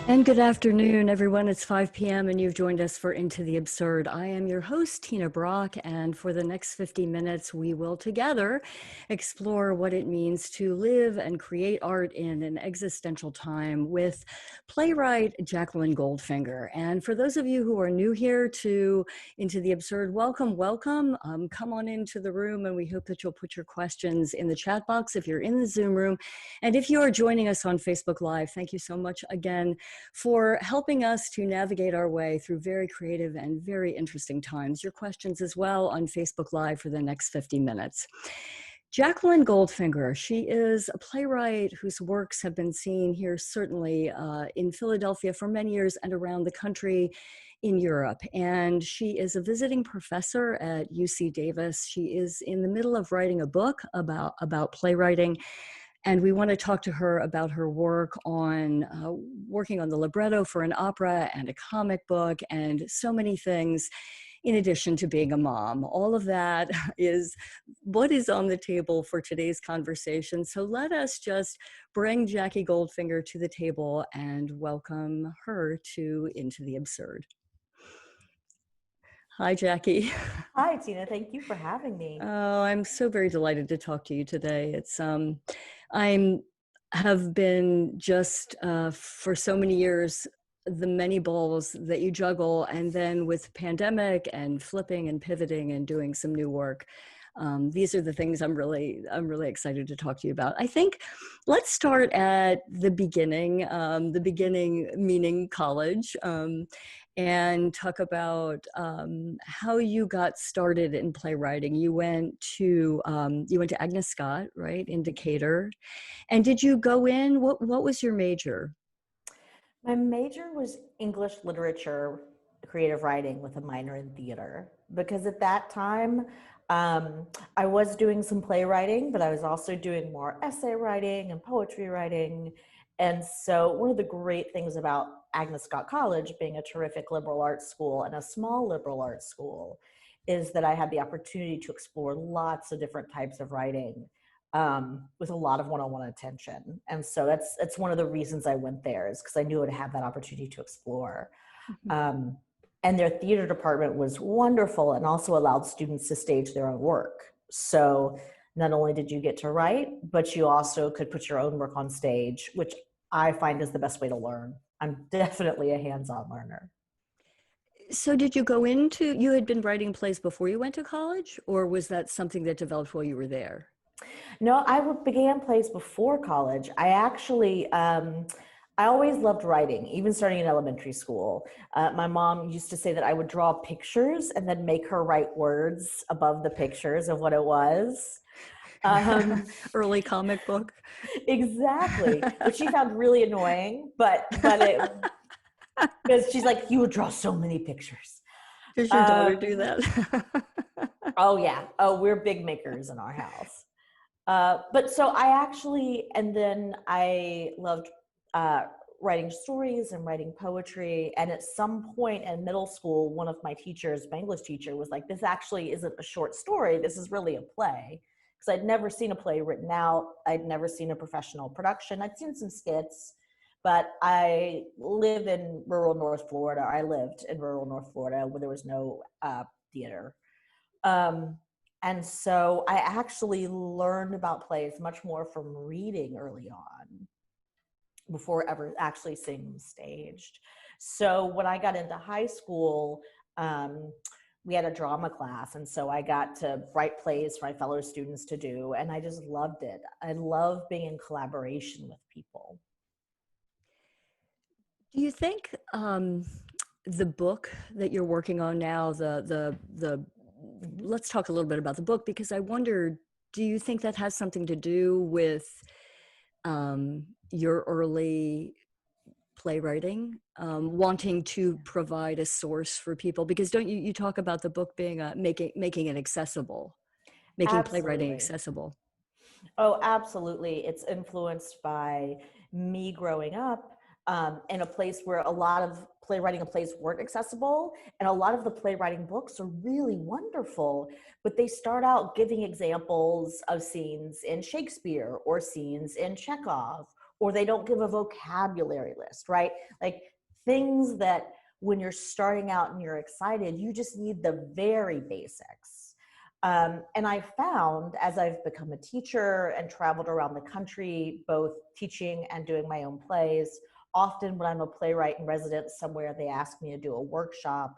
And good afternoon, everyone. It's 5 p.m. and you've joined us for Into the Absurd. I am your host, Tina Brock, and for the next 50 minutes, we will together explore what it means to live and create art in an existential time with playwright Jacqueline Goldfinger. And for those of you who are new here to Into the Absurd, welcome, welcome. Come on into the room, and we hope that you'll put your questions in the chat box if you're in the Zoom room. And if you are joining us on Facebook Live, thank you so much again for helping us to navigate our way through very creative and very interesting times. Your questions as well on Facebook Live for the next 50 minutes. Jacqueline Goldfinger, she is a playwright whose works have been seen here certainly in Philadelphia for many years and around the country in Europe. And she is a visiting professor at UC Davis. She is in the middle of writing a book about playwriting. And we want to talk to her about her work on working on the libretto for an opera and a comic book and so many things in addition to being a mom. All of that is what is on the table for today's conversation. So let us just bring Jackie Goldfinger to the table and welcome her to Into the Absurd. Hi, Jackie. Hi, Tina. Thank you for having me. Oh, I'm so very delighted to talk to you today. It's I have been just for so many years the many balls that you juggle, and then with pandemic and flipping and pivoting and doing some new work. These are the things I'm really excited to talk to you about. I think let's start at the beginning meaning college, and talk about how you got started in playwriting. You went to Agnes Scott, right, in Decatur, and did you go in? What was your major? My major was English literature, creative writing with a minor in theater, because at that time, I was doing some playwriting, but I was also doing more essay writing and poetry writing. And so one of the great things about Agnes Scott College being a terrific liberal arts school and a small liberal arts school is that I had the opportunity to explore lots of different types of writing with a lot of one-on-one attention. And so that's one of the reasons I went there, is because I knew I'd have that opportunity to explore. Mm-hmm. And their theater department was wonderful and also allowed students to stage their own work. So not only did you get to write, but you also could put your own work on stage, which I find is the best way to learn. I'm definitely a hands-on learner. So did you go into, you had been writing plays before you went to college, or was that something that developed while you were there? No, I began plays before college. I actually, I always loved writing, even starting in elementary school. My mom used to say that I would draw pictures and then make her write words above the pictures of what it was. Early comic book. Exactly, which she found really annoying, but it, because she's like, you would draw so many pictures. Does your daughter do that? Oh yeah. Oh, we're big makers in our house. But so I actually, and then I loved writing stories and writing poetry. And at some point in middle school, one of my teachers, my English teacher, was like, this actually isn't a short story. This is really a play. Because I'd never seen a play written out. I'd never seen a professional production. I'd seen some skits, but I live in rural North Florida. I lived in rural North Florida where there was no theater. And so I actually learned about plays much more from reading early on before ever actually seeing them staged. So when I got into high school, we had a drama class. And so I got to write plays for my fellow students to do. And I just loved it. I love being in collaboration with people. Do you think the book that you're working on now, let's talk a little bit about the book, because I wonder, do you think that has something to do with your early playwriting, wanting to provide a source for people? Because don't you talk about the book being making it accessible, making playwriting accessible? Oh, absolutely. It's influenced by me growing up in a place where a lot of playwriting and plays weren't accessible. And a lot of the playwriting books are really wonderful, but they start out giving examples of scenes in Shakespeare or scenes in Chekhov or they don't give a vocabulary list, right? Like things that when you're starting out and you're excited, you just need the very basics. And I found as I've become a teacher and traveled around the country, both teaching and doing my own plays, often when I'm a playwright in residence somewhere, they ask me to do a workshop.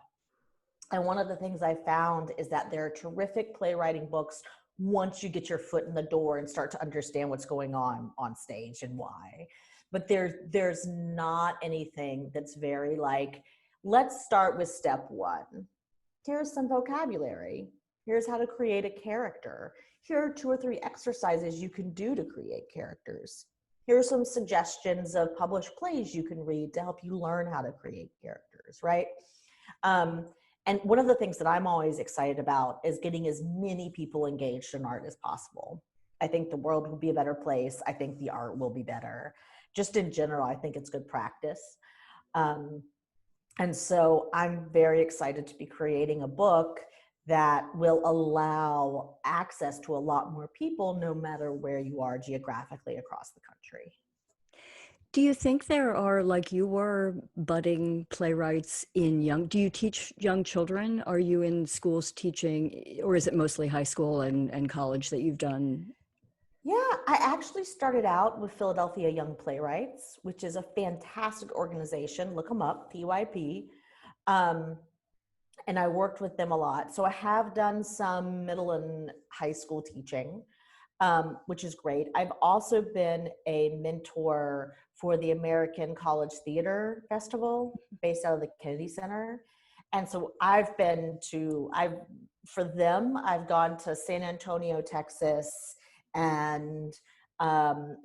And one of the things I found is that there are terrific playwriting books once you get your foot in the door and start to understand what's going on stage and why. But there's not anything that's very like, let's start with step one. Here's some vocabulary. Here's how to create a character. Here are 2 or 3 exercises you can do to create characters. Here are some suggestions of published plays you can read to help you learn how to create characters, right? And one of the things that I'm always excited about is getting as many people engaged in art as possible. I think the world will be a better place. I think the art will be better. Just in general, I think it's good practice. And so I'm very excited to be creating a book that will allow access to a lot more people, no matter where you are geographically across the country. Do you think there are, like you were, budding playwrights do you teach young children? Are you in schools teaching, or is it mostly high school and college that you've done? Yeah, I actually started out with Philadelphia Young Playwrights, which is a fantastic organization. Look them up, PYP. And I worked with them a lot. So I have done some middle and high school teaching, which is great. I've also been a mentor for the American College Theater Festival based out of the Kennedy Center. And so for them, I've gone to San Antonio, Texas, and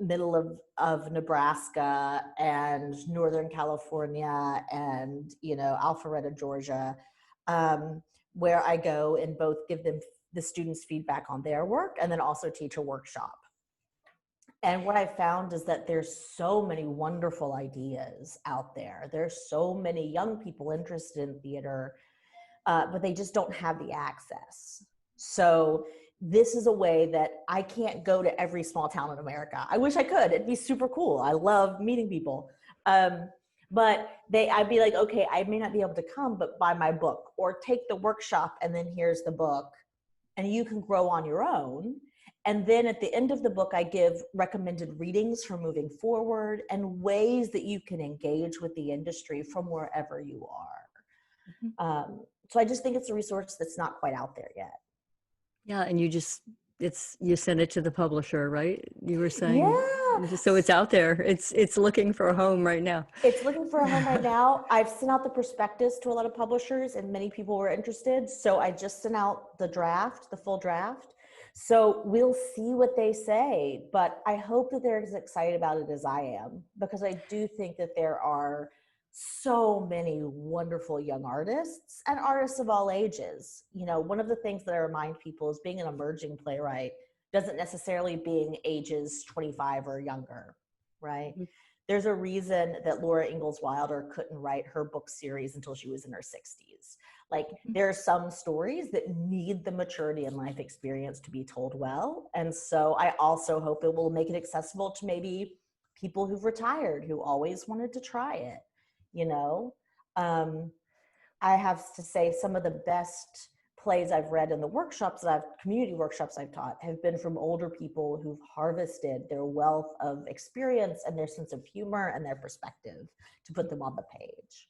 middle of Nebraska and Northern California and, Alpharetta, Georgia, where I go and both give them the students feedback on their work and then also teach a workshop. And what I found is that there's so many wonderful ideas out there. There's so many young people interested in theater, but they just don't have the access. So this is a way that I can't go to every small town in America. I wish I could. It'd be super cool. I love meeting people. But I'd be like, okay, I may not be able to come, but buy my book or take the workshop and then here's the book and you can grow on your own. And then at the end of the book, I give recommended readings for moving forward and ways that you can engage with the industry from wherever you are. Mm-hmm. So I just think it's a resource that's not quite out there yet. Yeah, and you send it to the publisher, right? You were saying, yeah. So it's out there. It's looking for a home right now. It's looking for a home right now. I've sent out the prospectus to a lot of publishers, and many people were interested. So I just sent out the full draft. So we'll see what they say, but I hope that they're as excited about it as I am, because I do think that there are so many wonderful young artists and artists of all ages. One of the things that I remind people is being an emerging playwright doesn't necessarily being ages 25 or younger, right? Mm-hmm. There's a reason that Laura Ingalls Wilder couldn't write her book series until she was in her 60s. Like, there are some stories that need the maturity and life experience to be told well. And so I also hope it will make it accessible to maybe people who've retired, who always wanted to try it. I have to say some of the best plays I've read in the community workshops I've taught have been from older people who've harvested their wealth of experience and their sense of humor and their perspective to put them on the page.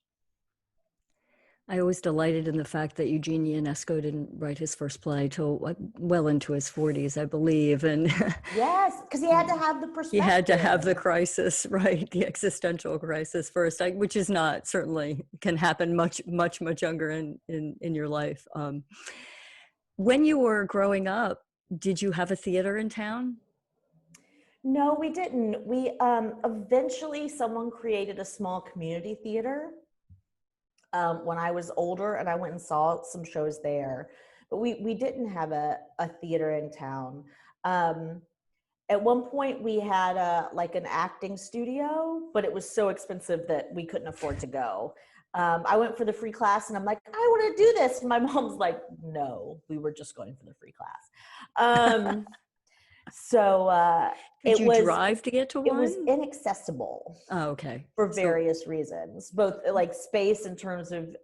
I was delighted in the fact that Eugene Ionesco didn't write his first play till well into his 40s, I believe. And yes, because he had to have the perspective. He had to have the crisis, right? The existential crisis first, which is not certainly can happen much younger in your life. When you were growing up, did you have a theater in town? No, we didn't. We eventually someone created a small community theater. When I was older, and I went and saw some shows there, but we didn't have a theater in town. At one point we had an acting studio, but it was so expensive that we couldn't afford to go. I went for the free class and I'm like, I want to do this. And my mom's like, no, we were just going for the free class. So Did you drive to get to it was one? inaccessible Oh, okay. for So, various reasons, both like space in terms of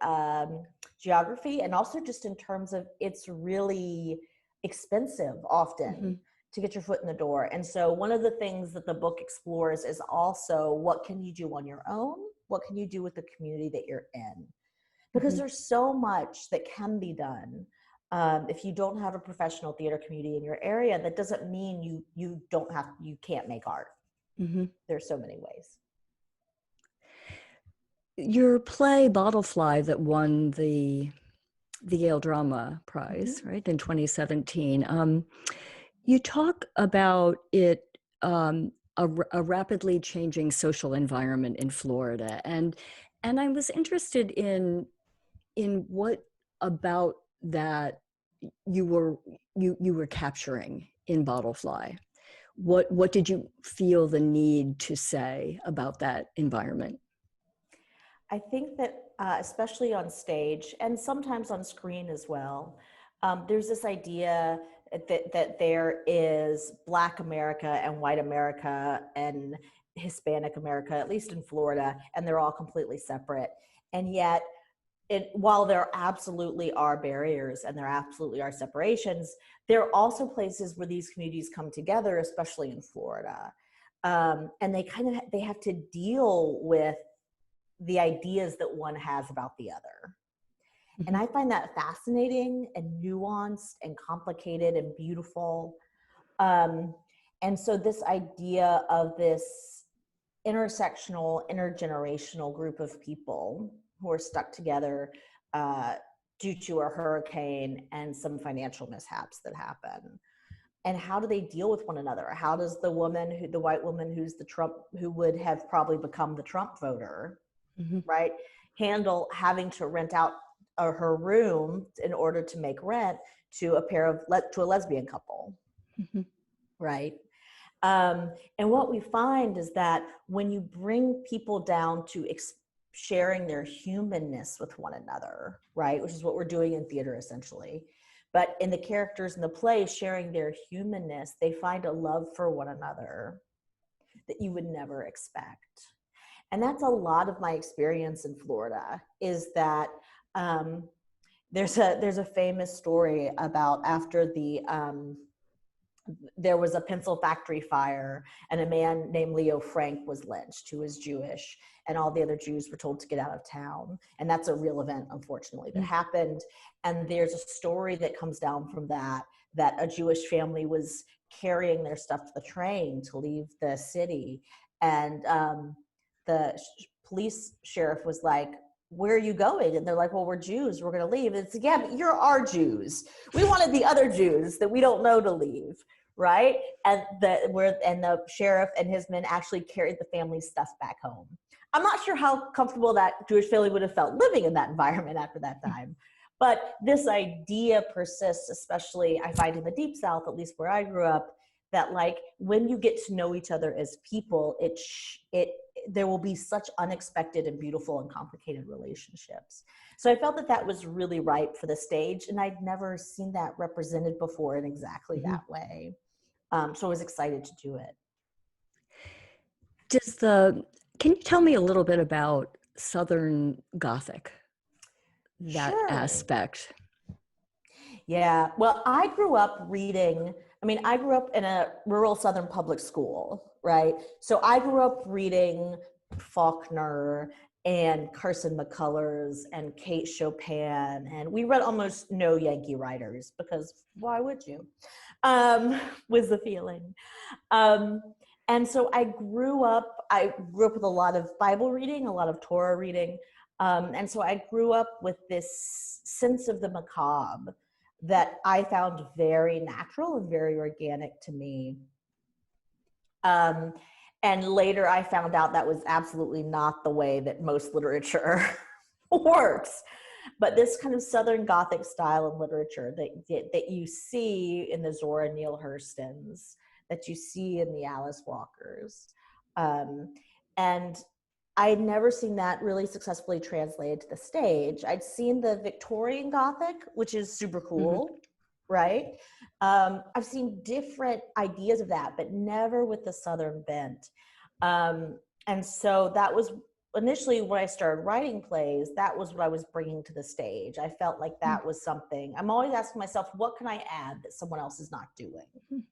geography, and also just in terms of it's really expensive often mhm, to get your foot in the door. And so one of the things that the book explores is also what can you do on your own? What can you do with the community that you're in? Because mhm, there's so much that can be done. If you don't have a professional theater community in your area, that doesn't mean you can't make art. mhm. There's so many ways. Your play Bottlefly that won the Yale Drama Prize, Mm-hmm. right, in 2017. You talk about it, a rapidly changing social environment in Florida, and I was interested in what about that you were you were capturing in Bottlefly. What did you feel the need to say about that environment? I think that especially on stage and sometimes on screen as well, there's this idea that there is Black America and white America and Hispanic America, at least in Florida, and they're all completely separate. And yet, while there absolutely are barriers and there absolutely are separations, there are also places where these communities come together, especially in Florida. And they have to deal with the ideas that one has about the other. And Mhm, I find that fascinating and nuanced and complicated and beautiful. Um, and so this idea of this intersectional, intergenerational group of people who are stuck together uh, due to a hurricane and some financial mishaps that happen. And how do they deal with one another? How does the white woman who's the Trump, who would have probably become the Trump voter, mhm, right, handle having to rent out her room in order to make rent to to a lesbian couple, mhm, right? And what we find is that when you bring people down to sharing their humanness with one another, right, which is what we're doing in theater essentially, but in the characters in the play sharing their humanness, they find a love for one another that you would never expect. And that's a lot of my experience in Florida, is that um, there's a famous story about after there was a pencil factory fire and a man named Leo Frank was lynched, who was Jewish, and all the other Jews were told to get out of town. And that's a real event, unfortunately, that mhm, happened. And there's a story that comes down from that a Jewish family was carrying their stuff to the train to leave the city. And the police sheriff was like, "Where are you going?" And they're like, "Well, we're Jews. We're going to leave." And it's like, "Yeah, but you're our Jews. We wanted the other Jews that we don't know to leave." Right? And the sheriff and his men actually carried the family's stuff back home. I'm not sure how comfortable that Jewish family would have felt living in that environment after that time. But this idea persists, especially I find in the Deep South, at least where I grew up, that like when you get to know each other as people, there will be such unexpected and beautiful and complicated relationships. So I felt that that was really ripe for the stage, and I'd never seen that represented before in exactly mhm. that way. So I was excited to do it. Does the Can you tell me a little bit about Southern Gothic, that Sure. aspect? Yeah. Well, I grew up reading, I grew up in a rural Southern public school, right? So I grew up reading Faulkner and Carson McCullers and Kate Chopin. And we read almost no Yankee writers because why would you? Was the feeling. Um, and so I grew up with a lot of Bible reading, a lot of Torah reading. And so I grew up with this sense of the macabre that I found very natural and very organic to me. Um, and later I found out that was absolutely not the way that most literature works. But this kind of Southern Gothic style of literature that you see in the Zora Neale Hurstons, that you see in the Alice Walkers. And I had never seen that really successfully translated to the stage. I'd seen the Victorian Gothic, which is super Mhm, cool. right? I've seen different ideas of that, but never with the Southern bent. And so that was initially when I started writing plays, that was what I was bringing to the stage. I felt like that was something. I'm always asking myself, what can I add that someone else is not doing?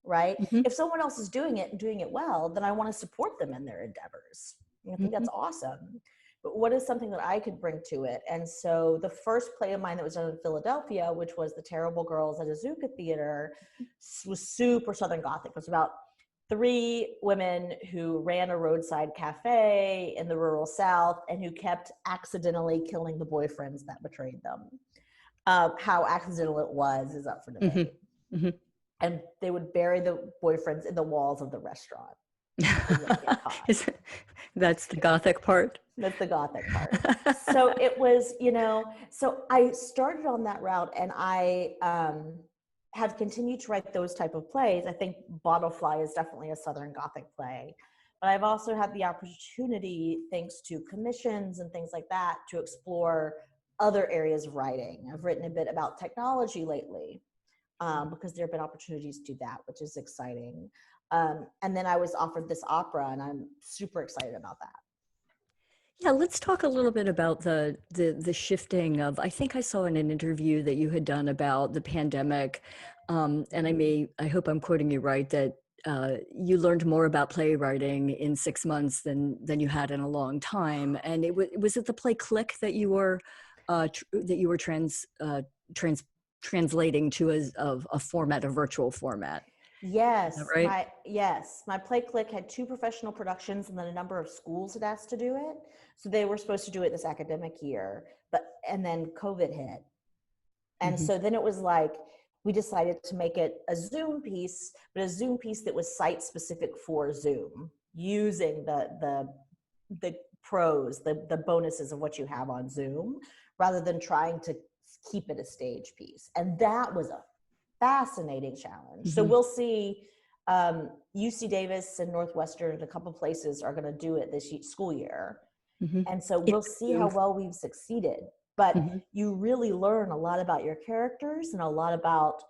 Right? Mm-hmm. If someone else is doing it and doing it well, then I want to support them in their endeavors. I think that's awesome. But what is something that I could bring to it? And so the first play of mine that was done in Philadelphia, which was The Terrible Girls at Azuka Theater, was super Southern Gothic. It was about 3 women who ran a roadside cafe in the rural South and who kept accidentally killing the boyfriends that betrayed them. How accidental it was is up for debate. Mm-hmm. And they would bury the boyfriends in the walls of the restaurant. That's the Gothic part. That's the Gothic part. So it was, so I started on that route, and I have continued to write those type of plays. I think Bottlefly is definitely a Southern Gothic play. But I've also had the opportunity, thanks to commissions and things like that, to explore other areas of writing. I've written a bit about technology lately. Because there have been opportunities to do that, which is exciting. And then I was offered this opera, and I'm super excited about that. Yeah, let's talk a little bit about the shifting of, I think I saw in an interview that you had done about the pandemic, and I hope I'm quoting you right, that you learned more about playwriting in 6 months than you had in a long time. And was it the play Click that you were translating to a format, a virtual format? Yes, right? my play Click had 2 professional productions, and then a number of schools had asked to do it. So they were supposed to do it this academic year, and then COVID hit. And so then it was like, we decided to make it a Zoom piece, but a Zoom piece that was site specific for Zoom, using the pros, the bonuses of what you have on Zoom, rather than trying to keep it a stage piece. And that was a fascinating challenge. So we'll see. UC Davis and Northwestern and a couple places are going to do it this school year. And so we'll see how well we've succeeded. But you really learn a lot about your characters and a lot about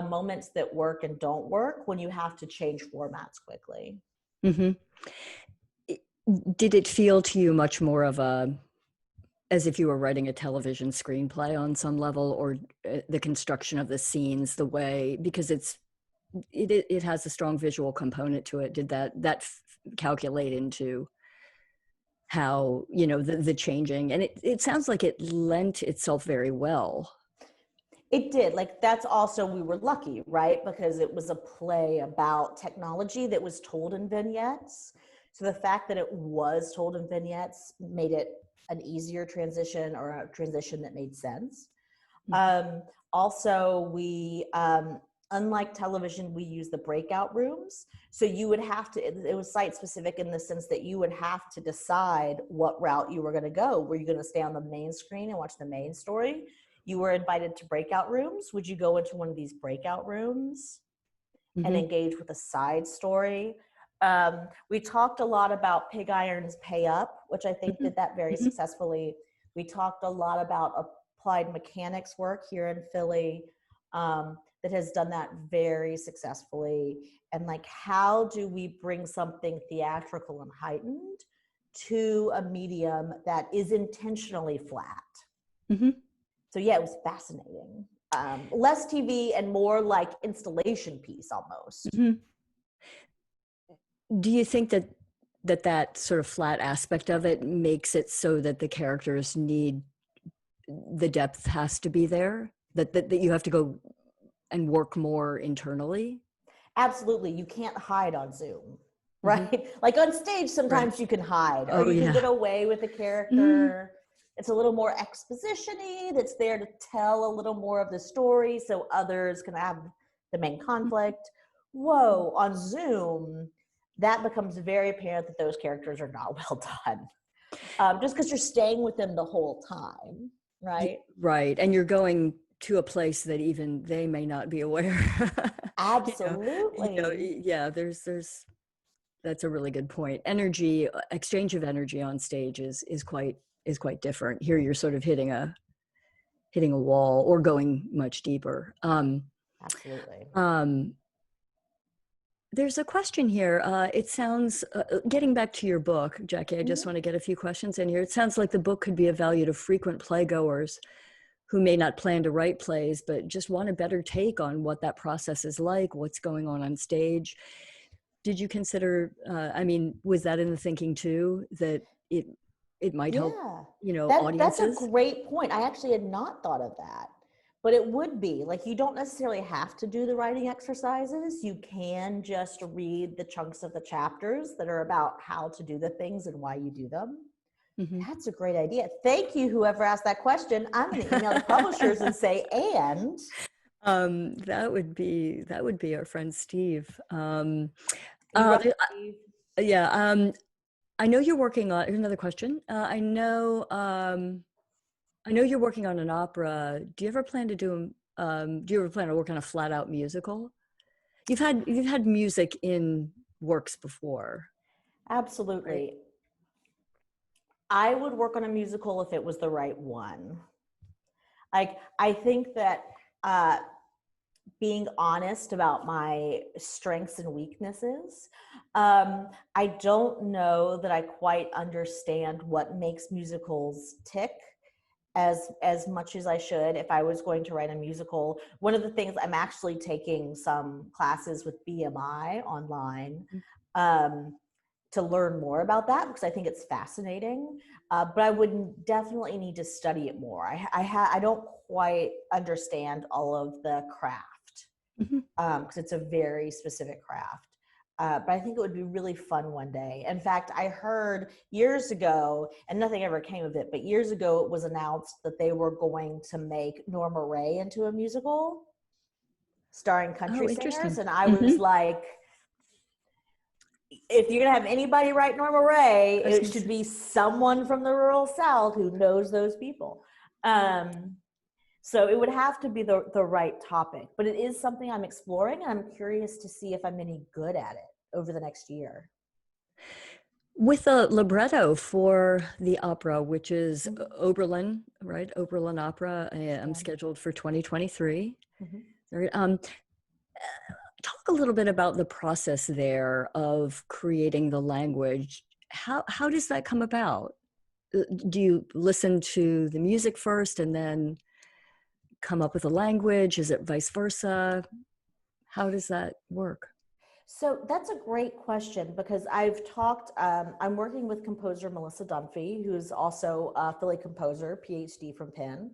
moments that work and don't work when you have to change formats quickly. Did it feel to you much more of as if you were writing a television screenplay on some level, or the construction of the scenes, the way, because it has a strong visual component to it? Did that calculate into how, the changing? And it sounds like it lent itself very well. It did. Like, that's also, we were lucky, right? Because it was a play about technology that was told in vignettes. So the fact that it was told in vignettes made it an easier transition, or a transition that made sense. Also, we, unlike television, we use the breakout rooms. So you would have to, it was site specific in the sense that you would have to decide what route you were going to go. Were you going to stay on the main screen and watch the main story? You were invited to breakout rooms. Would you go into one of these breakout rooms and engage with a side story? We talked a lot about Pig Iron's Pay Up, which I think did that very successfully. We talked a lot about applied mechanics work here in Philly that has done that very successfully. And like, how do we bring something theatrical and heightened to a medium that is intentionally flat? So yeah, it was fascinating. Less TV and more like installation piece almost. Do you think that sort of flat aspect of it makes it so that the characters need, the depth has to be there, that you have to go and work more internally? Absolutely. You can't hide on Zoom, right? Like on stage, sometimes you can hide, or you can get away with a character. It's a little more exposition-y, that's there to tell a little more of the story so others can have the main conflict. Whoa, on Zoom, that becomes very apparent that those characters are not well done. Just because you're staying with them the whole time, right? Right, and you're going to a place that even they may not be aware. Absolutely. Yeah, there's that's a really good point. Energy, exchange of energy on stage is quite different. Here you're sort of hitting a wall or going much deeper. Absolutely. There's a question here. It sounds, getting back to your book, Jackie, I just Mhm. want to get a few questions in here. It sounds like the book could be of value to frequent playgoers who may not plan to write plays, but just want a better take on what that process is like, what's going on stage. Did you consider, was that in the thinking too, that it might help, Yeah, that's a audiences? great point. I actually had not thought of that, but it would be like, you don't necessarily have to do the writing exercises. You can just read the chunks of the chapters that are about how to do the things and why you do them. Mhm. That's a great idea. Thank you, whoever asked that question. I'm going to email the publishers and say, and That would be our friend Steve. you Uh, right, Steve. yeah, I know you're working on, here's another question. I know you're working on an opera. Do you ever plan to do you ever plan to work on a flat out musical? You've had music in works before, right? Absolutely. I would work on a musical if it was the right one. Like, I think that uh, being honest about my strengths and weaknesses. I don't know that I quite understand what makes musicals tick as much as I should. If I was going to write a musical, one of the things, I'm actually taking some classes with BMI online to learn more about that, because I think it's fascinating. But I would definitely need to study it more. I don't quite understand all of the craft, Mhm. because it's a very specific craft. But I think it would be really fun one day. In fact, I heard years ago, and nothing ever came of it, but years ago it was announced that they were going to make Norma Ray into a musical starring Oh, country singers. interesting. And I was Mhm. like, if you're gonna have anybody write Norma Ray, I was it gonna should say, be someone from the rural South who knows those people. Um, so it would have to be the right topic, but it is something I'm exploring, and I'm curious to see if I'm any good at it over the next year. with a libretto for the opera, which is Mhm. Oberlin, right? Oberlin Opera. I'm Yeah. scheduled for 2023. Mhm. Right. Talk a little bit about the process there of creating the language. How does that come about? Do you listen to the music first and then come up with a language? Is it vice versa? How does that work? So that's a great question, because I've talked, I'm working with composer Melissa Dunphy, who's also a Philly composer, PhD from Penn,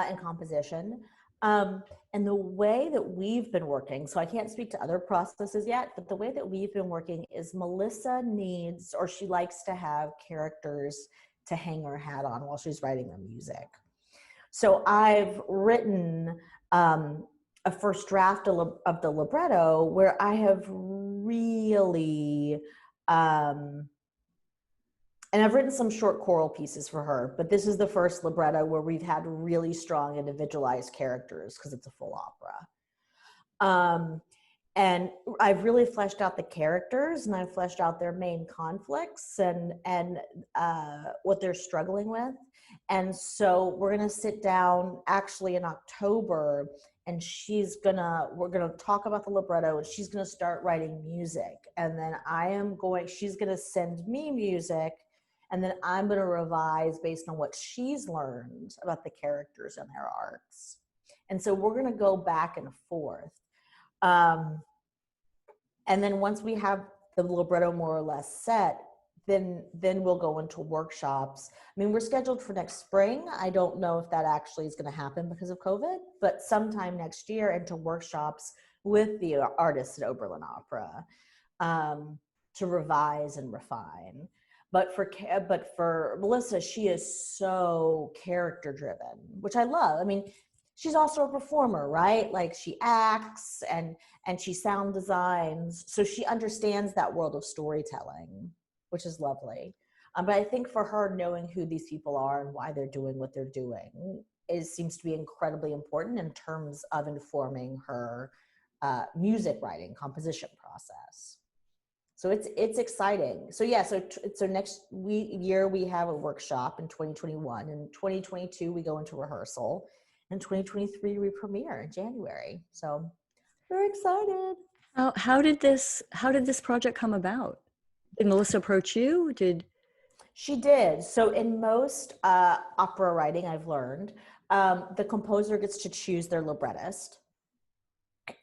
in composition. And the way that we've been working, so I can't speak to other processes yet, but the way that we've been working is Melissa needs, or she likes to have characters to hang her hat on while she's writing the music. So I've written a first draft of the libretto where I have really, and I've written some short choral pieces for her, but this is the first libretto where we've had really strong individualized characters because it's a full opera. And I've really fleshed out the characters, and I've fleshed out their main conflicts and what they're struggling with. And so we're gonna sit down actually in October, and we're gonna talk about the libretto, and she's gonna start writing music, and then she's gonna send me music, and then I'm gonna revise based on what she's learned about the characters and their arcs. And so we're gonna go back and forth. Um, and then once we have the libretto more or less set, then we'll go into workshops. I mean, we're scheduled for next spring. I don't know if that actually is going to happen because of COVID, but sometime next year into workshops with the artists at Oberlin Opera, to revise and refine. But for Melissa, she is so character driven, which I love. I mean, she's also a performer, right? Like, she acts and she sound designs, so she understands that world of storytelling, which is lovely. But I think for her, knowing who these people are and why they're doing what they're doing seems to be incredibly important in terms of informing her music writing composition process. So it's exciting. So yeah, so next year we have a workshop in 2021. In 2022 we go into rehearsal, in 2023 we premiere in January. So very excited. How did this project come about? Did Melissa approach you? She did. So in most opera writing, I've learned, the composer gets to choose their librettist.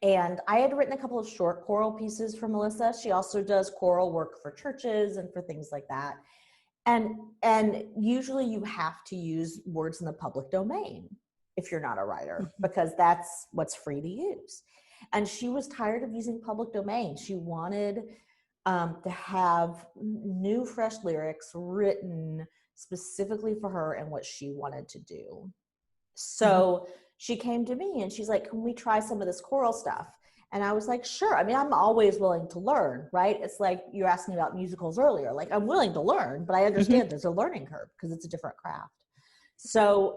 And I had written a couple of short choral pieces for Melissa. She also does choral work for churches and for things like that. And usually you have to use words in the public domain if you're not a writer, because that's what's free to use. And she was tired of using public domain. She wanted to have new, fresh lyrics written specifically for her and what she wanted to do. So she came to me and she's like, can we try some of this choral stuff? And I was like, sure. I mean, I'm always willing to learn, right? It's like you asked me about musicals earlier. Like, I'm willing to learn, but I understand there's a learning curve because it's a different craft. So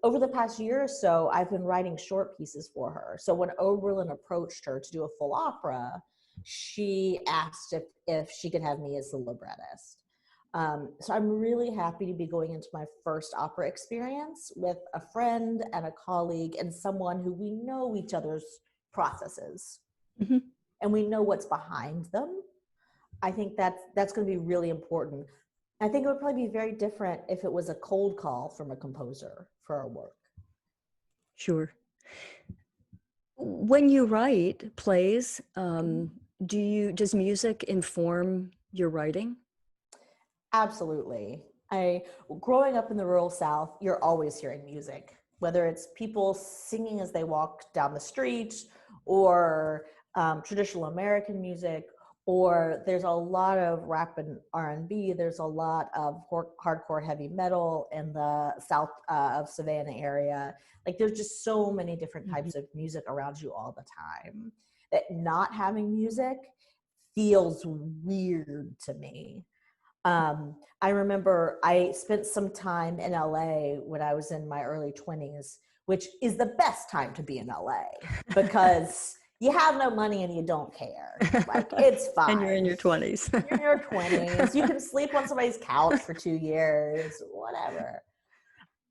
over the past year or so, I've been writing short pieces for her. So when Oberlin approached her to do a full opera, she asked if she could have me as the librettist. So I'm really happy to be going into my first opera experience with a friend and a colleague and someone who we know each other's processes and we know what's behind them. I think that's going to be really important. I think it would probably be very different if it was a cold call from a composer for our work. Sure. When you write plays, does music inform your writing? Absolutely. Growing up in the rural South, you're always hearing music, whether it's people singing as they walk down the street or traditional American music, or there's a lot of rap and R&B. There's a lot of hardcore heavy metal in the south of Savannah area. Like there's just so many different types of music around you all the time that not having music feels weird to me. I remember I spent some time in LA when I was in my early 20s, which is the best time to be in LA because you have no money and you don't care. Like, it's fine. And you're in your 20s. You're in your 20s. You can sleep on somebody's couch for 2 years, whatever.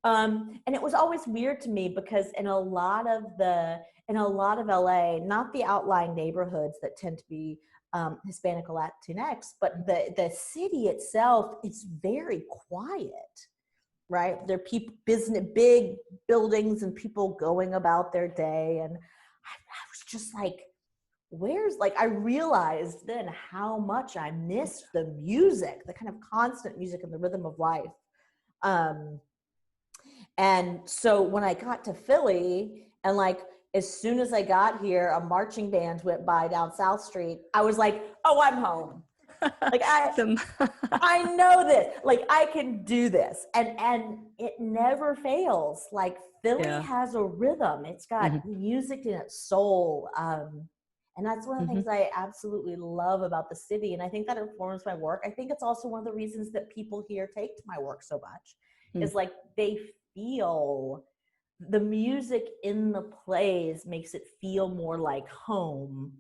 And it was always weird to me because in a lot of LA, not the outlying neighborhoods that tend to be Hispanic or Latinx, but the city itself is very quiet, right? There are people, big buildings and people going about their day. And I was just like, I realized then how much I missed the music, the kind of constant music and the rhythm of life. And so when I got to Philly and as soon as I got here, a marching band went by down South Street. I was like, oh, I'm home. I know this. I can do this. And it never fails. Philly has a rhythm. It's got music in its soul. And that's one of the things I absolutely love about the city. And I think that informs my work. I think it's also one of the reasons that people here take to my work so much is they feel the music in the plays makes it feel more like home,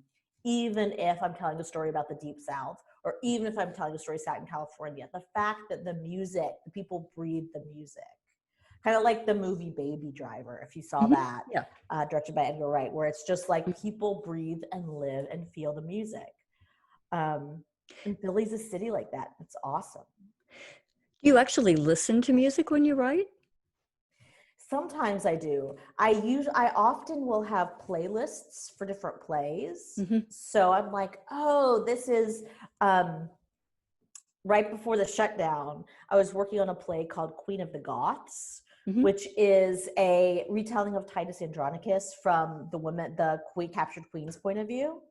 even if I'm telling a story about the Deep South, or even if I'm telling a story set in California. The fact that the people breathe the music, kind of like the movie Baby Driver, if you saw that, directed by Edgar Wright, where it's just people breathe and live and feel the music. And Philly's a city like that. It's awesome. Do you actually listen to music when you write? Sometimes I do. I often will have playlists for different plays. So I'm like, oh, this is right before the shutdown. I was working on a play called Queen of the Goths, which is a retelling of Titus Andronicus from the captured queen's point of view,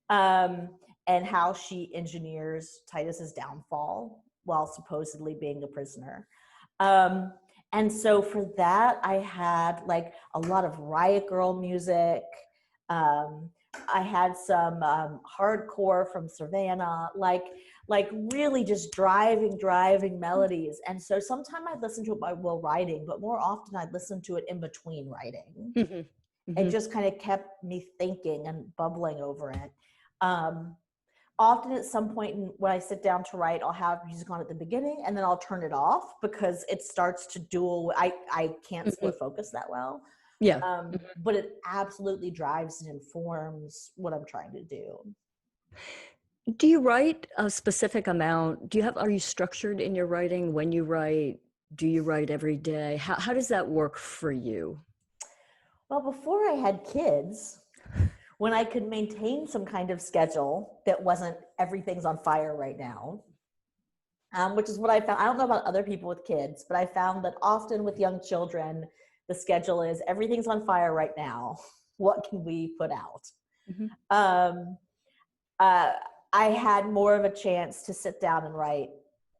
and how she engineers Titus's downfall while supposedly being a prisoner. And so for that, I had a lot of Riot Girl music. I had some hardcore from Savannah, really just driving melodies. And so sometimes I'd listen to it while writing, but more often I'd listen to it in between writing. It just kind of kept me thinking and bubbling over it. often at some point when I sit down to write, I'll have music on at the beginning and then I'll turn it off because it starts to duel. I can't split focus that well. Yeah. But it absolutely drives and informs what I'm trying to do. Do you write a specific amount? Are you structured in your writing when you write? Do you write every day? How does that work for you? Well, before I had kids, when I could maintain some kind of schedule that wasn't everything's on fire right now, which is what I found. I don't know about other people with kids, but I found that often with young children, the schedule is everything's on fire right now. What can we put out? I had more of a chance to sit down and write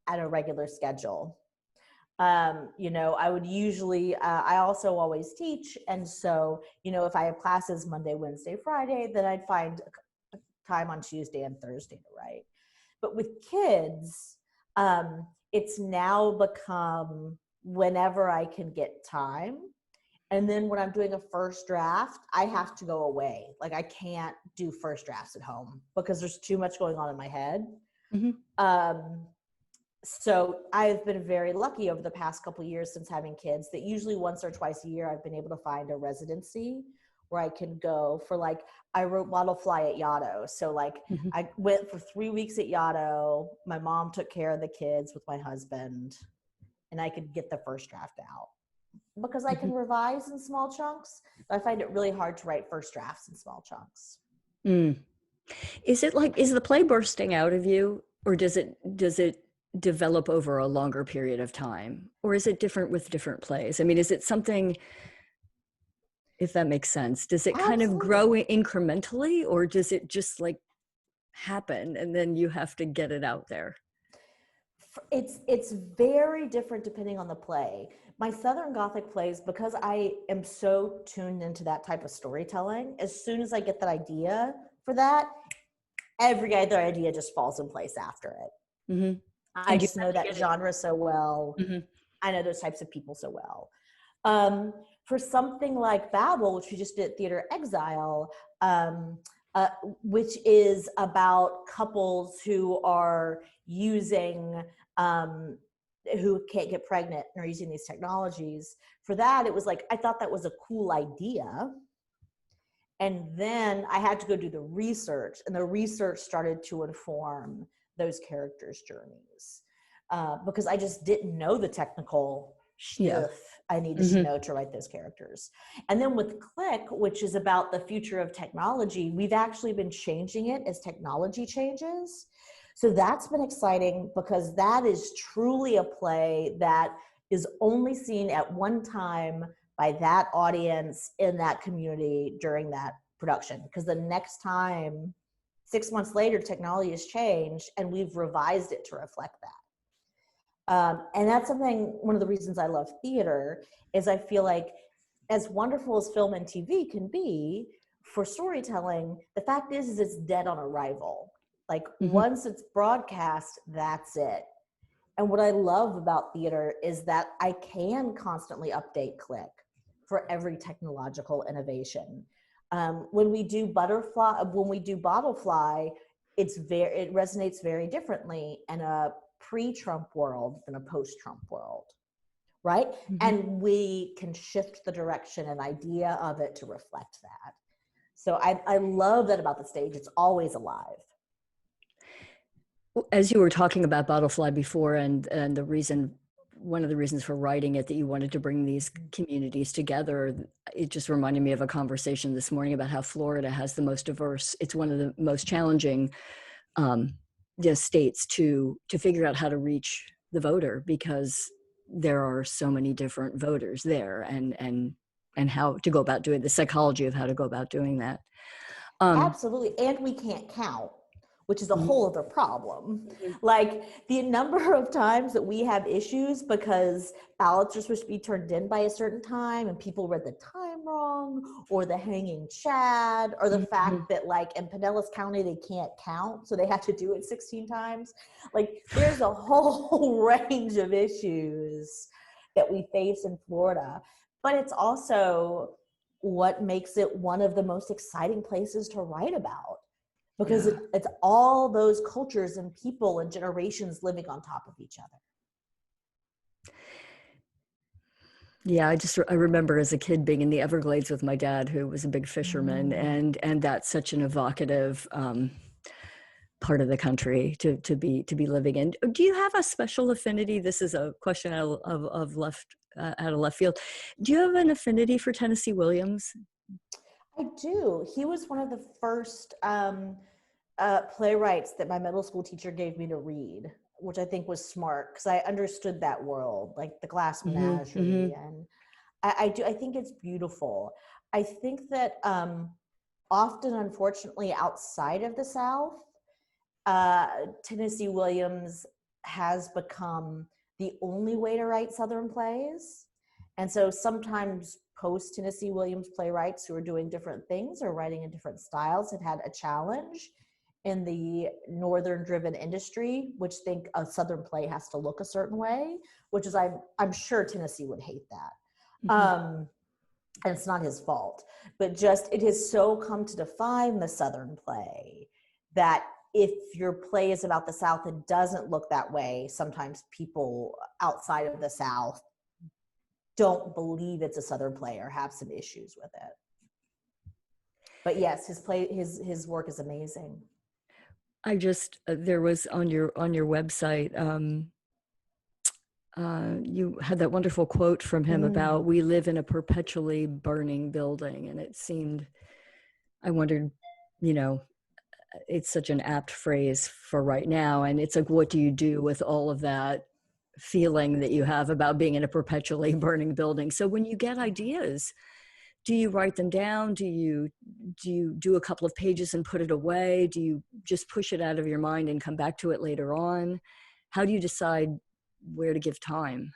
at a regular schedule. I would usually, I also always teach. And so, if I have classes Monday, Wednesday, Friday, then I'd find time on Tuesday and Thursday to write. But with kids, it's now become whenever I can get time. And then when I'm doing a first draft, I have to go away. Like I can't do first drafts at home because there's too much going on in my head. So I've been very lucky over the past couple of years since having kids that usually once or twice a year, I've been able to find a residency where I can go for I wrote Model Fly at Yaddo. So I went for 3 weeks at Yaddo. My mom took care of the kids with my husband and I could get the first draft out because I can revise in small chunks. But I find it really hard to write first drafts in small chunks. Is the play bursting out of you, or does it develop over a longer period of time, or is it different with different plays? I mean, is it something, if that makes sense, does it kind of grow incrementally, or does it just happen and then you have to get it out there? It's very different depending on the play. My Southern Gothic plays, because I am so tuned into that type of storytelling, as soon as I get that idea for that, every other idea just falls in place after it. I just know that genre so well. I know those types of people so well. For something like Babel, which we just did at Theater Exile, which is about couples who are using, who can't get pregnant and are using these technologies. For that, it was I thought that was a cool idea. And then I had to go do the research, and the research started to inform those characters' journeys. Because I just didn't know the technical stuff I needed to know to write those characters. And then with Click, which is about the future of technology, we've actually been changing it as technology changes. So that's been exciting because that is truly a play that is only seen at one time by that audience in that community during that production. Because the next time, 6 months later, technology has changed and we've revised it to reflect that. And that's one of the reasons I love theater is I feel like as wonderful as film and TV can be for storytelling, the fact is it's dead on arrival. Once it's broadcast, that's it. And what I love about theater is that I can constantly update Click for every technological innovation. When we do Bottlefly, it resonates very differently in a pre-Trump world than a post-Trump world, right? And we can shift the direction and idea of it to reflect that. So I love that about the stage. It's always alive. As you were talking about Bottlefly before, and one of the reasons for writing it, that you wanted to bring these communities together, it just reminded me of a conversation this morning about how Florida has the most diverse. It's one of the most challenging states to figure out how to reach the voter, because there are so many different voters there, and how to go about doing the psychology of how to go about doing that. Absolutely, and we can't count, which is a whole other problem. The number of times that we have issues because ballots are supposed to be turned in by a certain time and people read the time wrong, or the hanging chad, or the fact that in Pinellas County, they can't count, so they have to do it 16 times. There's a whole range of issues that we face in Florida, but it's also what makes it one of the most exciting places to write about. because it's all those cultures and people and generations living on top of each other. Yeah, I remember as a kid being in the Everglades with my dad, who was a big fisherman, and that's such an evocative part of the country to be living in. Do you have a special affinity? This is a question out of left field. Do you have an affinity for Tennessee Williams? I do. He was one of the first playwrights that my middle school teacher gave me to read, which I think was smart because I understood that world, like the Glass Menagerie. And I think it's beautiful. I think that often, unfortunately, outside of the South, Tennessee Williams has become the only way to write Southern plays. And so sometimes post Tennessee Williams playwrights who are doing different things or writing in different styles have had a challenge in the Northern driven industry, which think a Southern play has to look a certain way, which is, I'm sure Tennessee would hate that. And it's not his fault, but just, it has so come to define the Southern play that if your play is about the South, it doesn't look that way. Sometimes people outside of the South don't believe it's a Southern play or have some issues with it. But yes, his work is amazing. I just, there was on your website, you had that wonderful quote from him about, we live in a perpetually burning building. And it seemed, I wondered, it's such an apt phrase for right now. And it's like, what do you do with all of that feeling that you have about being in a perpetually burning building? So when you get ideas, do you write them down? Do you do a couple of pages and put it away? Do you just push it out of your mind and come back to it later on? How do you decide where to give time?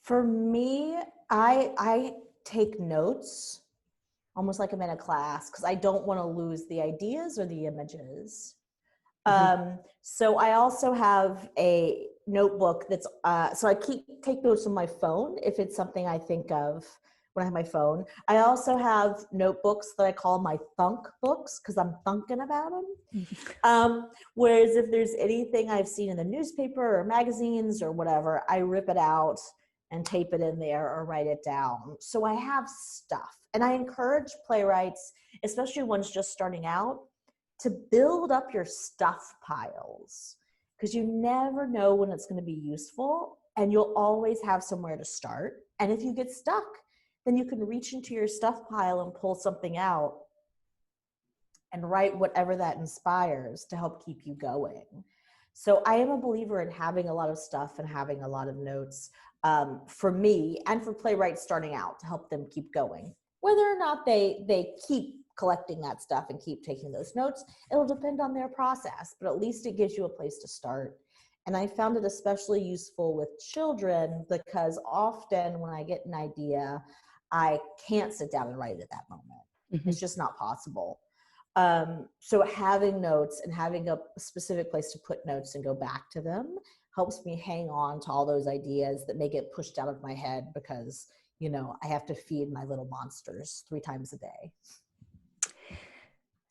For me, I take notes almost like I'm in a class because I don't want to lose the ideas or the images. So I also have a notebook that's, so I take notes on my phone if it's something I think of when I have my phone. I also have notebooks that I call my thunk books because I'm thunking about them. Whereas if there's anything I've seen in the newspaper or magazines or whatever, I rip it out and tape it in there or write it down. So I have stuff. And I encourage playwrights, especially ones just starting out, to build up your stuff piles because you never know when it's going to be useful and you'll always have somewhere to start. And if you get stuck, then you can reach into your stuff pile and pull something out and write whatever that inspires to help keep you going. So I am a believer in having a lot of stuff and having a lot of notes for me and for playwrights starting out to help them keep going. Whether or not they keep collecting that stuff and keep taking those notes, it'll depend on their process, but at least it gives you a place to start. And I found it especially useful with children because often when I get an idea, I can't sit down and write it at that moment. It's just not possible. So having notes and having a specific place to put notes and go back to them helps me hang on to all those ideas that may get pushed out of my head because, I have to feed my little monsters 3 times a day.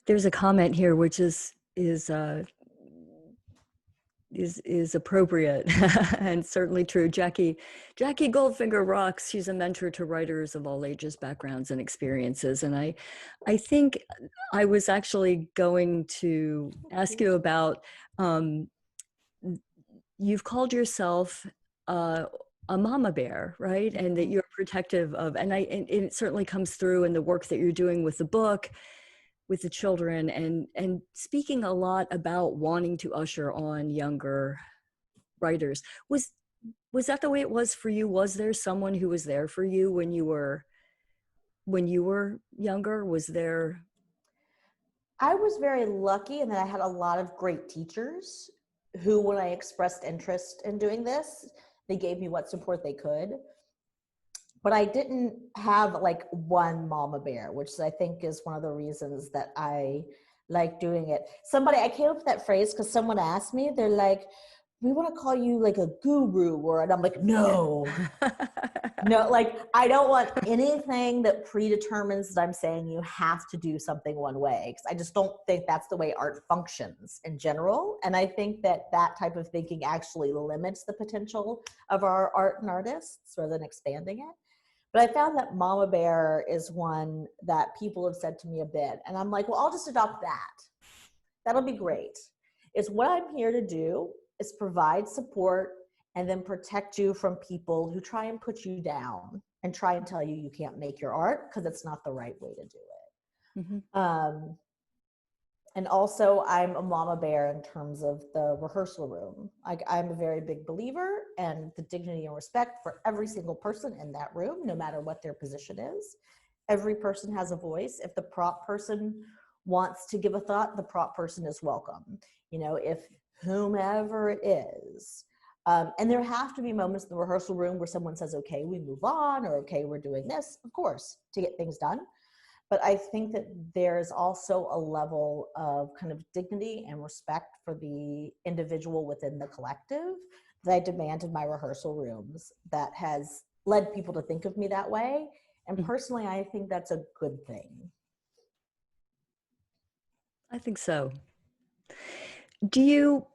There's a comment here which is appropriate and certainly true. Jackie Goldfinger rocks. She's a mentor to writers of all ages, backgrounds, and experiences. And I think I was actually going to ask you about, you've called yourself a mama bear, right? And that you're protective of, and it certainly comes through in the work that you're doing with the book, with the children, and speaking a lot about wanting to usher on younger writers. Was that the way it was for you? Was there someone who was there for you when you were younger? Was there? I was very lucky in that I had a lot of great teachers who, when I expressed interest in doing this, they gave me what support they could. But I didn't have like one mama bear, which I think is one of the reasons that I like doing it. I came up with that phrase because someone asked me, they're like, we want to call you like a guru, and I'm like, no, no, like I don't want anything that predetermines that I'm saying you have to do something one way, because I just don't think that's the way art functions in general. And I think that that type of thinking actually limits the potential of our art and artists rather than expanding it. But I found that Mama Bear is one that people have said to me a bit. And I'm like, well, I'll just adopt that. That'll be great. It's what I'm here to do is provide support and then protect you from people who try and put you down and try and tell you you can't make your art because it's not the right way to do it. Mm-hmm. And also I'm a mama bear in terms of the rehearsal room. I'm a very big believer in the dignity and respect for every single person in that room, no matter what their position is. Every person has a voice. If the prop person wants to give a thought, the prop person is welcome. You know, if whomever it is. And there have to be moments in the rehearsal room where someone says, okay, we move on, or okay, we're doing this, of course, to get things done. But I think that there's also a level of kind of dignity and respect for the individual within the collective that I demand in my rehearsal rooms that has led people to think of me that way. And personally, I think that's a good thing. I think so. Do you,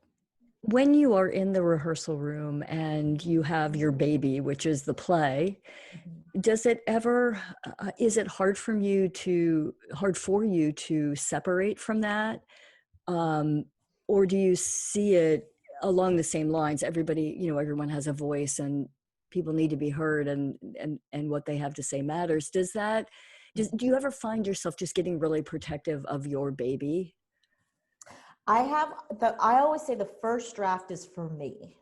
when you are in the rehearsal room and you have your baby, which is the play, does it ever, is it hard for you to separate from that? Or do you see it along the same lines? Everybody, you know, everyone has a voice and people need to be heard, and what they have to say matters. Do you ever find yourself just getting really protective of your baby? I always say the first draft is for me.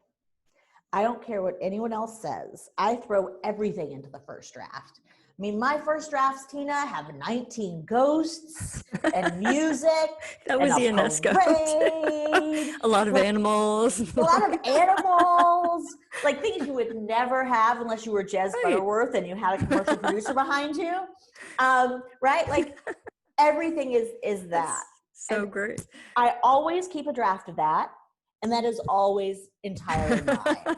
I don't care what anyone else says. I throw everything into the first draft. I mean, my first drafts, Tina, have 19 ghosts and music. That was and the parade. A lot of animals. A lot of animals. Like things you would never have unless you were Jez Butterworth and you had a commercial producer behind you. Right? Like everything is that. That's so and great. I always keep a draft of that. And that is always entirely mine.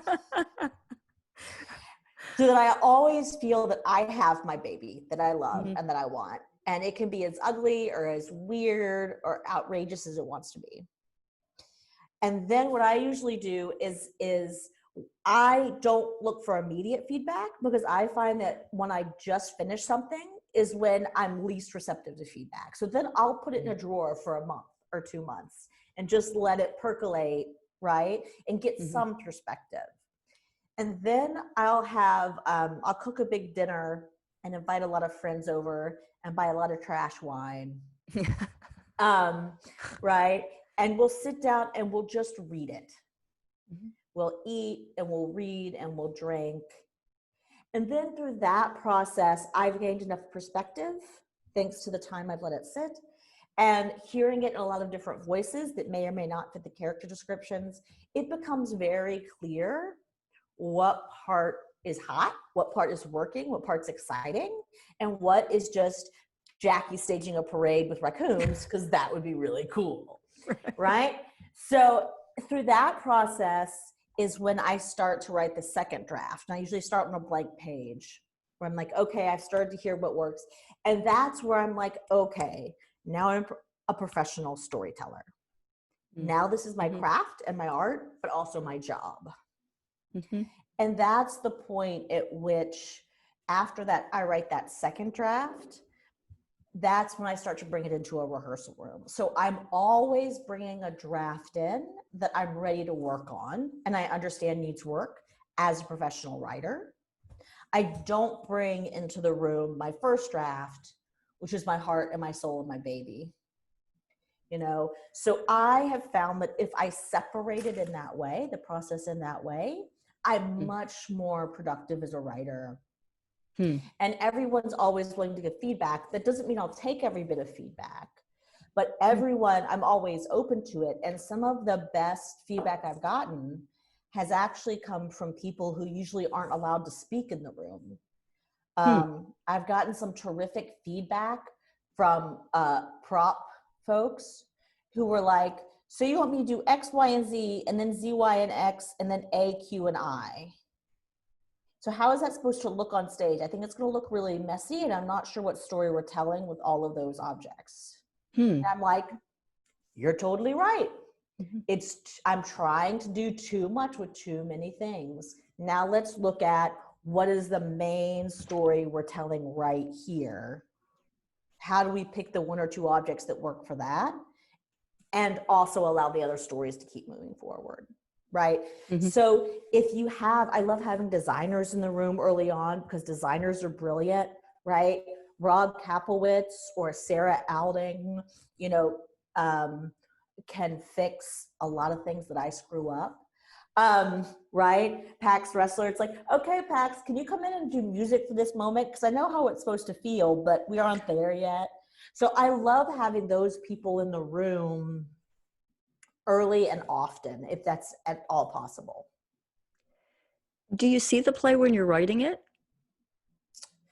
So that I always feel that I have my baby that I love and that I want. And it can be as ugly or as weird or outrageous as it wants to be. And then what I usually do is I don't look for immediate feedback, because I find that when I just finish something is when I'm least receptive to feedback. So then I'll put it in a drawer for a month or 2 months and just let it percolate, right? And get some perspective. And then I'll cook a big dinner and invite a lot of friends over and buy a lot of trash wine, right? And we'll sit down and we'll just read it. We'll eat and we'll read and we'll drink. And then through that process, I've gained enough perspective, thanks to the time I've let it sit, and hearing it in a lot of different voices that may or may not fit the character descriptions. It becomes very clear what part is hot, what part is working, what part's exciting, and what is just Jackie staging a parade with raccoons, because that would be really cool, right? So through that process is when I start to write the second draft. And I usually start on a blank page where I'm like, okay, I've started to hear what works. And that's where I'm like, okay, now I'm a professional storyteller. Now this is my craft and my art, but also my job. And that's the point at which, after that, I write that second draft. That's when I start to bring it into a rehearsal room. So I'm always bringing a draft in that I'm ready to work on and I understand needs work as a professional writer. I don't bring into the room my first draft, which is my heart and my soul and my baby. You know, so I have found that if I separate it in that way, the process in that way, I'm much more productive as a writer. And everyone's always willing to give feedback. That doesn't mean I'll take every bit of feedback, but everyone, I'm always open to it. And some of the best feedback I've gotten has actually come from people who usually aren't allowed to speak in the room. I've gotten some terrific feedback from prop folks who were like, So you want me to do X, Y, and Z, and then Z, Y, and X, and then A, Q, and I. So how is that supposed to look on stage? I think it's going to look really messy, and I'm not sure what story we're telling with all of those objects. And I'm like, you're totally right. I'm trying to do too much with too many things. Now let's look at what is the main story we're telling right here. How do we pick the one or two objects that work for that? And also allow the other stories to keep moving forward, right? So if you have, I love having designers in the room early on because designers are brilliant, right? Rob Kapowitz or Sarah Alding, you know, can fix a lot of things that I screw up. Right? Pax Wrestler, it's like, okay, Pax, can you come in and do music for this moment? Because I know how it's supposed to feel, but we aren't there yet. So I love having those people in the room early and often, if that's at all possible. Do you see the play when you're writing it?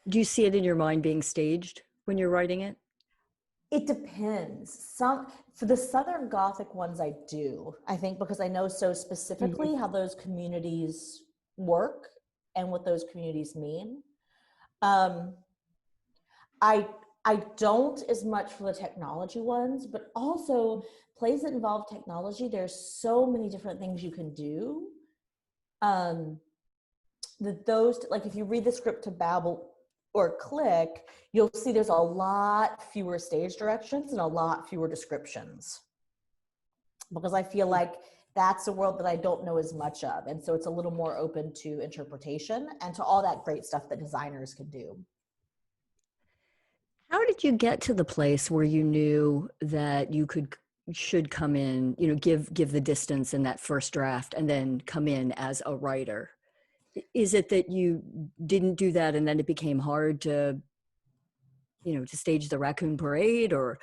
Do you see it in your mind being staged when you're writing it? It depends. For the Southern Gothic ones, I do. I think because I know so specifically how those communities work and what those communities mean. I don't as much for the technology ones, but also plays that involve technology. There's so many different things you can do. Like if you read the script to Babel or Click, you'll see there's a lot fewer stage directions and a lot fewer descriptions. Because I feel like that's a world that I don't know as much of. And so it's a little more open to interpretation and to all that great stuff that designers can do. How did you get to the place where you knew that you should come in, you know, give the distance in that first draft and then come in as a writer? Is it that you didn't do that and then it became hard to, you know, to stage the Raccoon Parade, or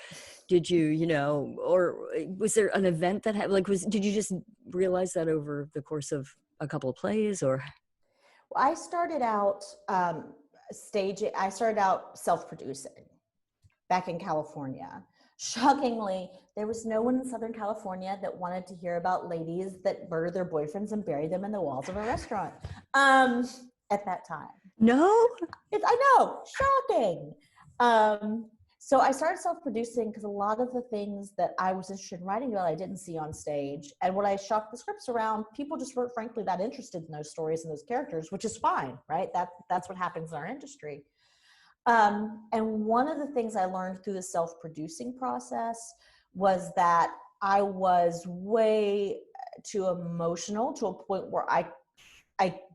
did you, you know, or was there an event that had, like, did you just realize that over the course of a couple of plays, or? Well, I started out self-producing back in California. Shockingly, there was no one in Southern California that wanted to hear about ladies that murder their boyfriends and bury them in the walls of a restaurant at that time. No? I know, shocking. So I started self-producing because a lot of the things that I was interested in writing about, I didn't see on stage. And when I shopped the scripts around, people just weren't frankly that interested in those stories and those characters, which is fine, right? That's what happens in our industry. And one of the things I learned through the self-producing process was that I was way too emotional to a point where I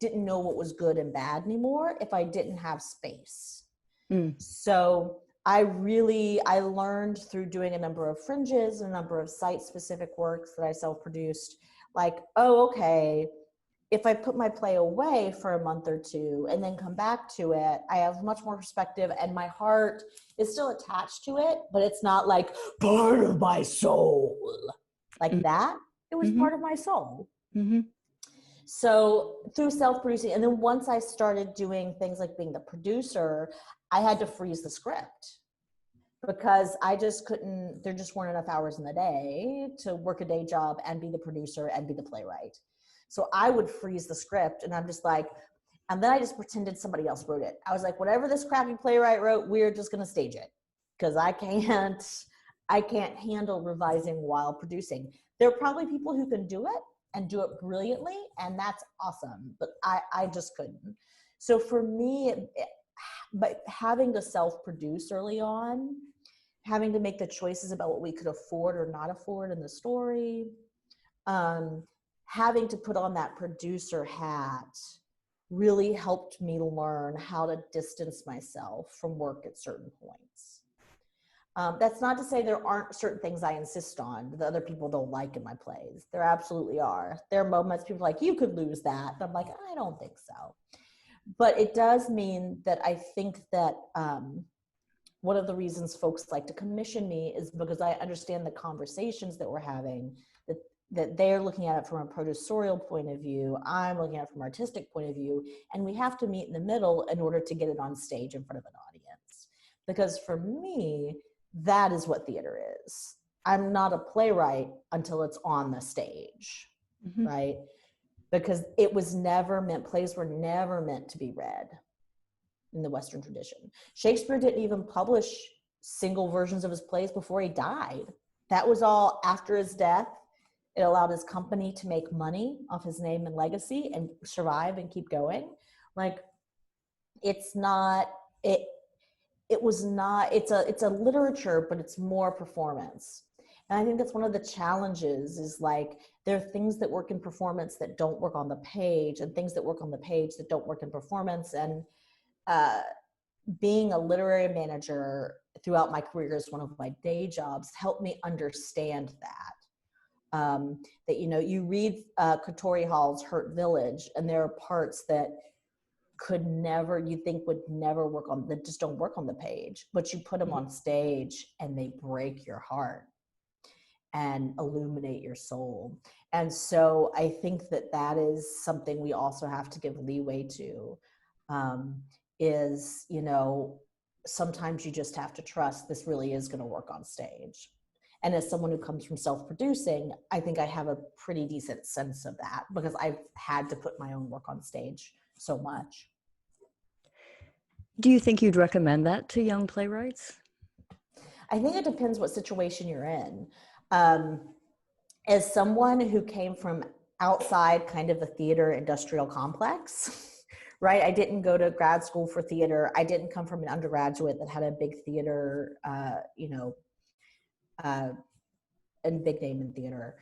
didn't know what was good and bad anymore if I didn't have space. So I learned through doing a number of fringes, a number of site-specific works that I self-produced, like, oh, okay, if I put my play away for a month or two and then come back to it, I have much more perspective and my heart is still attached to it, but it's not like part of my soul. Like that, it was part of my soul. So through self-producing, and then once I started doing things like being the producer, I had to freeze the script because I just couldn't, there just weren't enough hours in the day to work a day job and be the producer and be the playwright. So I would freeze the script and I'm just like, and then I just pretended somebody else wrote it. I was like, whatever this crappy playwright wrote, we're just going to stage it because I can't handle revising while producing. There are probably people who can do it and do it brilliantly, and that's awesome, but I just couldn't. So for me, but having to self-produce early on, having to make the choices about what we could afford or not afford in the story, having to put on that producer hat really helped me learn how to distance myself from work at certain points. That's not to say there aren't certain things I insist on that other people don't like in my plays. There absolutely are. There are moments people are like, you could lose that. And I'm like, I don't think so. But it does mean that I think that one of the reasons folks like to commission me is because I understand the conversations that we're having, that they're looking at it from a producerial point of view, I'm looking at it from an artistic point of view, and we have to meet in the middle in order to get it on stage in front of an audience. Because for me, that is what theater is. I'm not a playwright until it's on the stage, right? Because it was never meant, plays were never meant to be read in the Western tradition. Shakespeare didn't even publish single versions of his plays before he died. That was all after his death. It allowed his company to make money off his name and legacy and survive and keep going. Like, it's not, it was not, it's a literature, but it's more performance. And I think that's one of the challenges, is like, there are things that work in performance that don't work on the page, and things that work on the page that don't work in performance. And being a literary manager throughout my career as one of my day jobs helped me understand that. That, you know, you read Katori Hall's Hurt Village, and there are parts that could never, you think would never work on, that just don't work on the page, but you put them on stage and they break your heart and illuminate your soul. And so I think that that is something we also have to give leeway to, is, you know, sometimes you just have to trust this really is going to work on stage. And as someone who comes from self-producing, I think I have a pretty decent sense of that, because I've had to put my own work on stage so much. Do you think you'd recommend that to young playwrights? I think it depends what situation you're in. As someone who came from outside kind of the theater industrial complex, right? I didn't go to grad school for theater. I didn't come from an undergraduate that had a big theater, and big name in theater.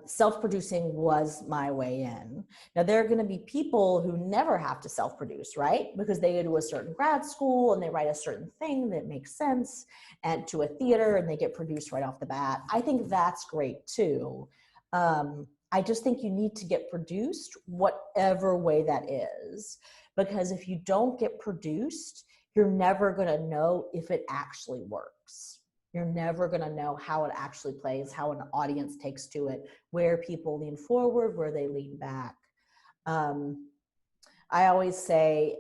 Self-producing was my way in. Now, there are going to be people who never have to self-produce, right? Because they go to a certain grad school and they write a certain thing that makes sense, and to a theater, and they get produced right off the bat. I think that's great too. I just think you need to get produced whatever way that is, because if you don't get produced, you're never going to know if it actually works. You're never going to know how it actually plays, how an audience takes to it, where people lean forward, where they lean back. I always say,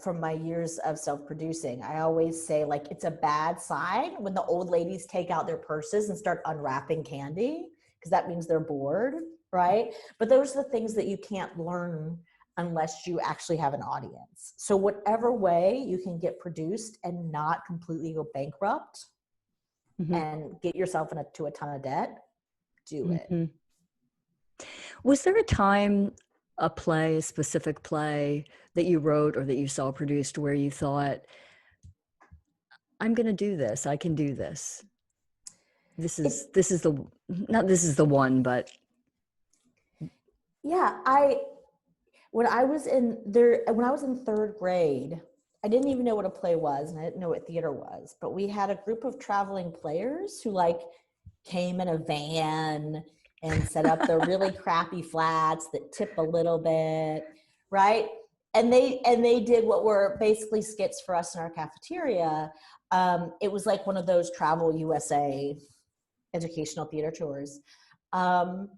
from my years of self-producing, I always say, like, it's a bad sign when the old ladies take out their purses and start unwrapping candy, because that means they're bored, right? But those are the things that you can't learn unless you actually have an audience. So whatever way you can get produced and not completely go bankrupt, and get yourself into a ton of debt, do it. Was there a time, a play, a specific play that you wrote or that you saw produced, where you thought, I'm going to do this, I can do this? This is the one, but. Yeah, when I was in third grade, I didn't even know what a play was, and I didn't know what theater was, but we had a group of traveling players who, like, came in a van and set up the really crappy flats that tip a little bit, right? And they did what were basically skits for us in our cafeteria. It was like one of those Travel USA educational theater tours. And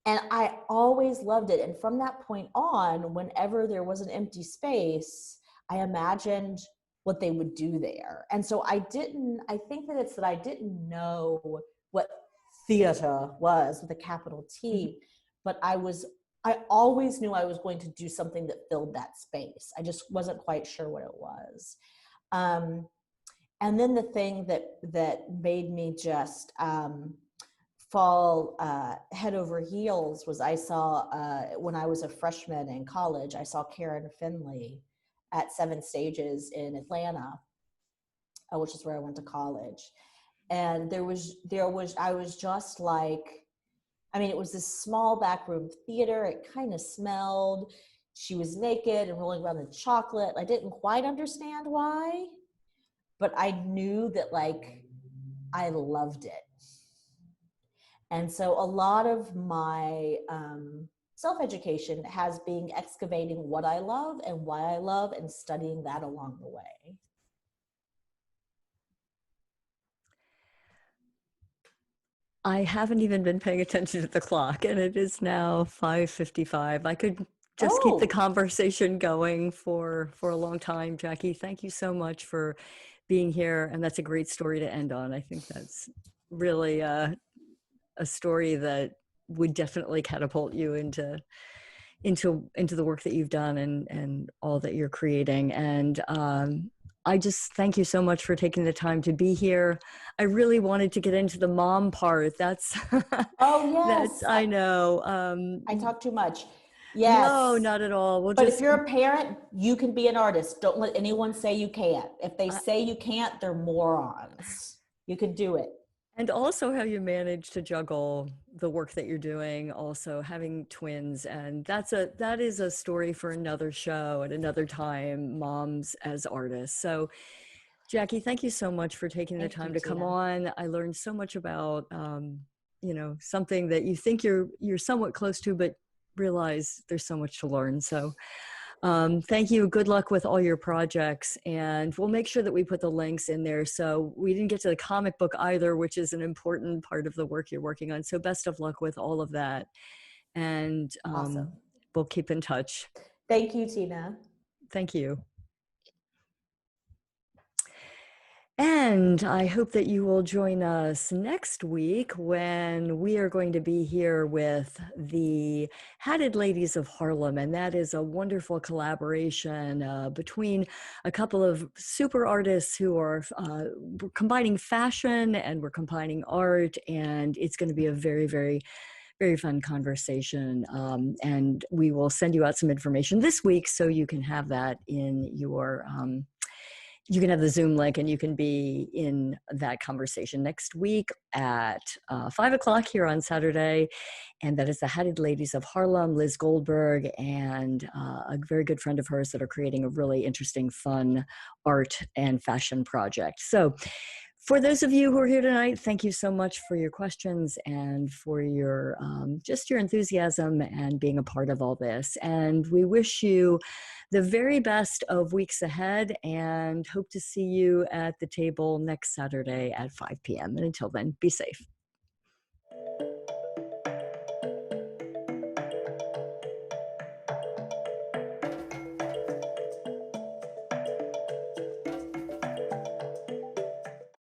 I always loved it. And from that point on, whenever there was an empty space, I imagined what they would do there. And so I think that it's that I didn't know what theater was with a capital T, but I always knew I was going to do something that filled that space. I just wasn't quite sure what it was. And then the thing that made me just fall head over heels was, I saw, when I was a freshman in college, I saw Karen Finley at 7 Stages in Atlanta, which is where I went to college. And I was just like, I mean, it was this small backroom theater. It kind of smelled. She was naked and rolling around in chocolate. I didn't quite understand why, but I knew that, like, I loved it. And so a lot of my self-education has been excavating what I love and why I love, and studying that along the way. I haven't even been paying attention to the clock, and it is now 5:55. I could just keep the conversation going for a long time. Jackie, thank you so much for being here. And that's a great story to end on. I think that's really a story that would definitely catapult you into the work that you've done and all that you're creating. And I just thank you so much for taking the time to be here. I really wanted to get into the mom part. That's Oh, that's yes. I know. I talk too much. No, Yes. not at all. We'll But if just you're a parent, you can be an artist. Don't let anyone say you can't. If they I, say you can't, they're morons. You can do it. and also how you manage to juggle the work that you're doing, also having twins. And that is a story for another show at another time, moms as artists. So Jackie, thank you so much for taking the Thank you, time to come Tina. on. I learned so much about, something that you think you're somewhat close to, but realize there's so much to learn. So thank you. Good luck with all your projects. And we'll make sure that we put the links in there. So we didn't get to the comic book either, which is an important part of the work you're working on. So best of luck with all of that. And Awesome. we'll keep in touch. Thank you, Tina. Thank you. And I hope that you will join us next week when we are going to be here with the Hatted Ladies of Harlem. And that is a wonderful collaboration between a couple of super artists who are combining fashion and we're combining art. And it's going to be a very, very, very fun conversation. And we will send you out some information this week so you can have that in your you can have the Zoom link and you can be in that conversation next week at 5 o'clock here on Saturday. And that is the Hatted Ladies of Harlem, Liz Goldberg, and a very good friend of hers that are creating a really interesting, fun art and fashion project. So for those of you who are here tonight, thank you so much for your questions and for your just your enthusiasm and being a part of all this. And we wish you the very best of weeks ahead and hope to see you at the table next Saturday at 5 p.m. And until then, be safe.